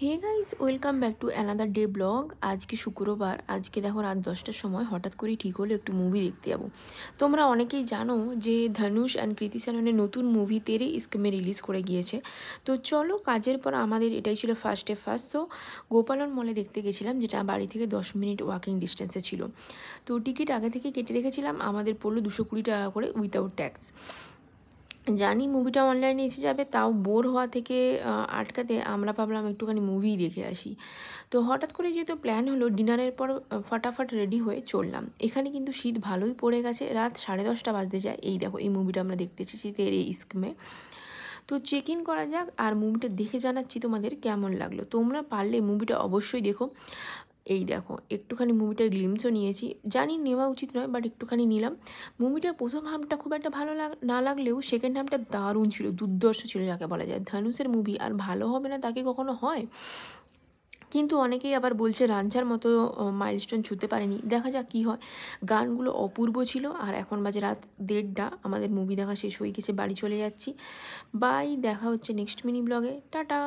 Hey guys, welcome back to another day blog. আজকে শুক্রবার। আজকে দেখো রাত 10টার সময় হঠাৎ করেই ঠিক হলো একটু মুভি দেখতে যাবো। তোমরা অনেকেই জানো যে ধনুষ অ্যান্ড কৃতি সেননের নতুন মুভি তেরে ইস্কমে রিলিজ করে গিয়েছে। তো চলো, কাজের পর আমাদের এটাই ছিল ফার্স্ট শো। গোপালন মলে দেখতে গেছিলাম, যেটা বাড়ি থেকে 10 মিনিট ওয়াকিং ডিস্টেন্সে ছিল। তো টিকিট আগে থেকে কেটে রেখেছিলাম, আমাদের পড়লো 220 টাকা করে উইথাউট ট্যাক্স। জানি মুভিটা অনলাইনে এসে যাবে, তাও বোর হওয়া থেকে আটকাতে আমরা ভাবলাম একটুখানি মুভিই দেখে আসি। তো হঠাৎ করে যেহেতু প্ল্যান হলো, ডিনারের পর ফটাফট রেডি হয়ে চললাম। এখানে কিন্তু শীত ভালোই পড়ে গেছে, রাত 10:30 বাজতে যায়। এই দেখো, এই মুভিটা আমরা দেখতে এসেছি তেরে ইস্কমে। তো চেক ইন করা যাক, আর মুভিটা দেখে জানাচ্ছি তোমাদের কেমন লাগলো। তোমরা পারলে মুভিটা অবশ্যই দেখো। এই দেখো, একটুখানি মুভিটার গ্লিমসও নিয়েছি। জানি নেওয়া উচিত নয়, বাট একটুখানি নিলাম। মুভিটার প্রথম হাফটা খুব একটা ভালো না লাগলেও সেকেন্ড হাফটা দারুণ ছিল, দুর্ধর্ষ ছিল যাকে বলা যায়। ধনুষের মুভি আর ভালো হবে না তাকে কখনো হয়? কিন্তু অনেকেই আবার বলছে রাঞ্ঝার মতো মাইলস্টোন ছুঁতে পারেনি। দেখা যাক কী হয়। গানগুলো অপূর্ব ছিল। আর এখন বাজে রাত 1:30, আমাদের মুভি দেখা শেষ হয়ে গেছে, বাড়ি চলে যাচ্ছি। বাই, দেখা হচ্ছে নেক্সট মিনি ব্লগে। টাটা।